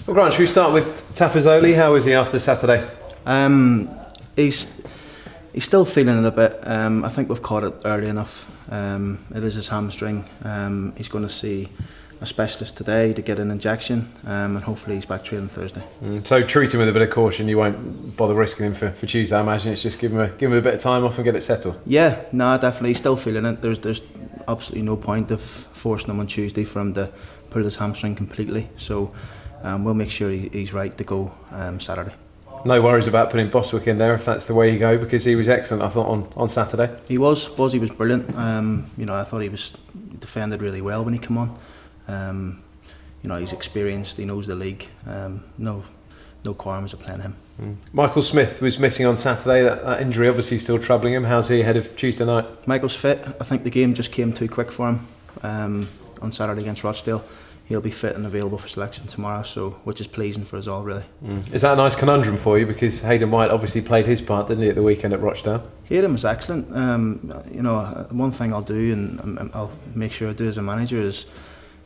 Well, Grant, should we start with Tafazoli? How is he after Saturday? He's still feeling it a bit. I think we've caught it early enough. It is his hamstring. He's going to see a specialist today to get an injection, and hopefully he's back training Thursday. So treat him with a bit of caution. You won't bother risking him for Tuesday. I imagine it's just give him a bit of time off and get it settled. Yeah, no, definitely. He's still feeling it. There's absolutely no point of forcing him on Tuesday for him to pull his hamstring completely. So we'll make sure he's right to go Saturday. No worries about putting Boswick in there if that's the way you go, because he was excellent, I thought, on Saturday. He was brilliant. I thought he was defended really well when he came on. He's experienced, he knows the league. No qualms of playing him. Michael Smith was missing on Saturday. That injury obviously still troubling him. How's he ahead of Tuesday night? Michael's fit. I think the game just came too quick for him on Saturday against Rochdale. He'll be fit and available for selection tomorrow, which is pleasing for us all, really. Is that a nice conundrum for you? Because Hayden White obviously played his part, didn't he, at the weekend at Rochdale? Hayden was excellent. One thing I'll do, and I'll make sure I do as a manager, is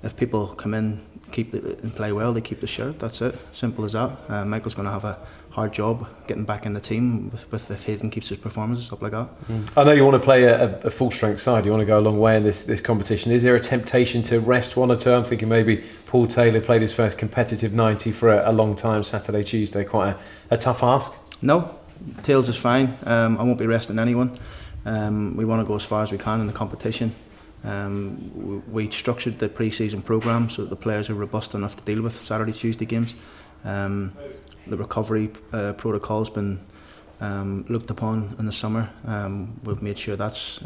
if people come in, and play well, they keep the shirt. That's it. Simple as that. Michael's going to have a hard job getting back in the team with if Hayden keeps his performances up like that. I know you want to play a full strength side. You want to go a long way in this competition. Is there a temptation to rest one or two? I'm thinking maybe Paul Taylor played his first competitive 90 for a long time Saturday, Tuesday. Quite a tough ask. No, Tails is fine. I won't be resting anyone. We want to go as far as we can in the competition. We structured the pre-season programme so that the players are robust enough to deal with Saturday, Tuesday games. The recovery protocol's been looked upon in the summer. We've made sure that's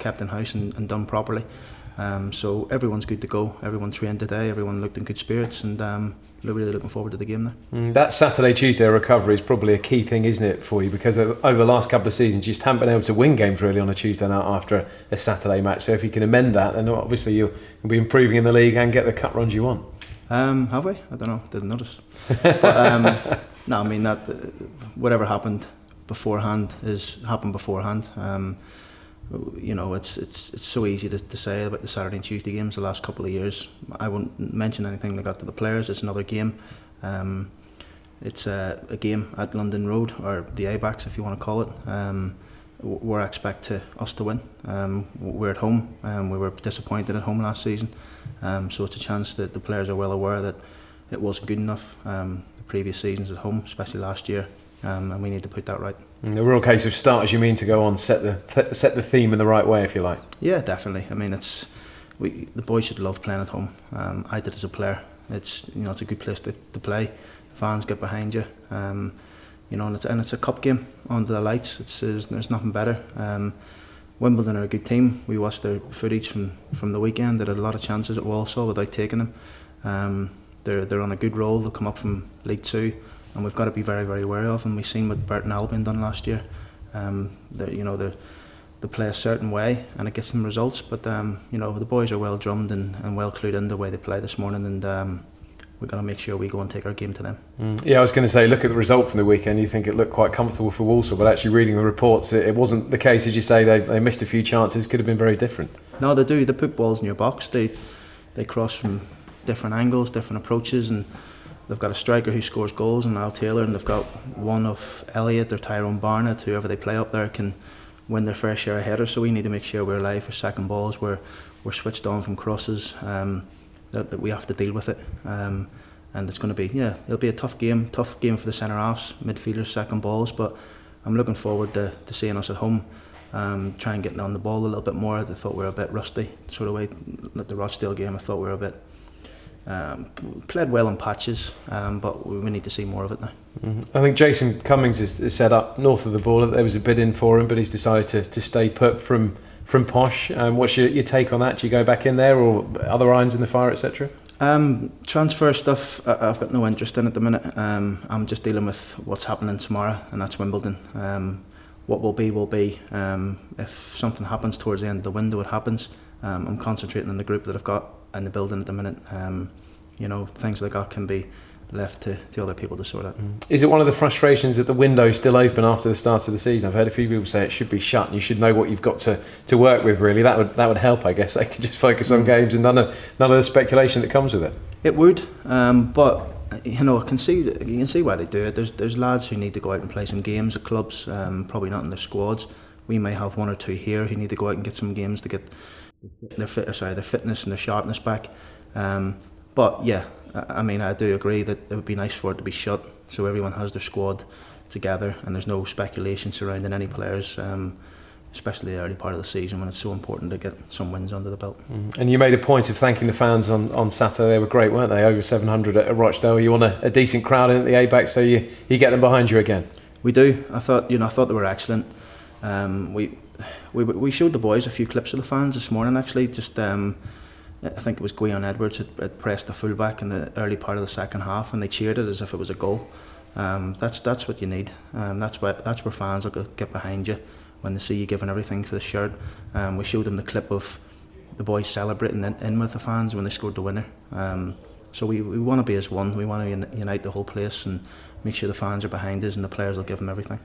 kept in house and done properly. So everyone's good to go. Everyone trained today. Everyone looked in good spirits, and we're really looking forward to the game now. That Saturday, Tuesday recovery is probably a key thing, isn't it, for you? Because over the last couple of seasons, you just haven't been able to win games really on a Tuesday night after a Saturday match. So if you can amend that, then obviously you'll be improving in the league and get the cup runs you want. Have we? I don't know. Didn't notice. But no, I mean that whatever happened beforehand is happened beforehand. It's so easy to say about the Saturday and Tuesday games the last couple of years. I won't mention anything like that to the players. It's another game. It's a game at London Road, or the ABAX if you want to call it. We're expect us to win. We're at home. We were disappointed at home last season. So it's a chance that the players are well aware that it wasn't good enough the previous seasons at home, especially last year. And we need to put that right. A real case of start as you mean to go on, set the theme in the right way, if you like. Yeah, definitely. I mean, the boys should love playing at home. I did as a player. It's a good place to play. The fans get behind you. And it's a cup game under the lights. There's nothing better. Wimbledon are a good team. We watched their footage from the weekend. They had a lot of chances at Walsall without taking them. They're on a good roll. They'll come up from League 2. And we've got to be very, very wary of them. We've seen what Burton Albion done last year. They play a certain way and it gets them results. But the boys are well drummed and well clued in the way they play this morning, and we've got to make sure we go and take our game to them. Yeah, I was going to say, look at the result from the weekend. You think it looked quite comfortable for Walsall, but actually reading the reports, it wasn't the case. As you say, they missed a few chances. Could have been very different. No, they do. They put balls in your box. They cross from different angles, different approaches, and they've got a striker who scores goals, and Al Taylor, and they've got one of Elliott or Tyrone Barnett, whoever they play up there can win their fair share of headers. So we need to make sure we're live for second balls, we're switched on from crosses, that we have to deal with it. And it's going to be, it'll be a tough game for the centre halves, midfielders, second balls, but I'm looking forward to seeing us at home. Try and getting on the ball a little bit more. I thought we were a bit rusty, sort of way. At the Rochdale game, I thought we were a bit played well in patches, but we need to see more of it now. I think Jason Cummings is set up north of the ball. There was a bid in for him, but he's decided to stay put from Posh. What's your take on that? Do you go back in there, or other irons in the fire, etc.? Transfer stuff, I've got no interest in at the minute. I'm just dealing with what's happening tomorrow, and that's Wimbledon. What will be. If something happens towards the end of the window, it happens. I'm concentrating on the group that I've got in the building at the minute. Things like that can be left to other people to sort out. Is it one of the frustrations that the window's still open after the start of the season? I've heard a few people say it should be shut and you should know what you've got to work with, really. That would help, I guess. They could just focus on games and none of the speculation that comes with it. It would, but I can see you can see why they do it. There's lads who need to go out and play some games at clubs, probably not in their squads. We may have one or two here who need to go out and get some games to get their fitness and their sharpness back. But yeah, I mean, I do agree that it would be nice for it to be shut, so everyone has their squad together and there's no speculation surrounding any players, especially the early part of the season when it's so important to get some wins under the belt. And you made a point of thanking the fans on Saturday. They were great, weren't they? Over 700 at Rochdale. You want a decent crowd in at the ABAX, so you get them behind you again. We do. I thought they were excellent. We showed the boys a few clips of the fans this morning. Actually, just I think it was Gwion Edwards had pressed the fullback in the early part of the second half, and they cheered it as if it was a goal. That's what you need. That's where fans will get behind you when they see you giving everything for the shirt. We showed them the clip of the boys celebrating in with the fans when they scored the winner. So we want to be as one. We want to unite the whole place and make sure the fans are behind us and the players will give them everything.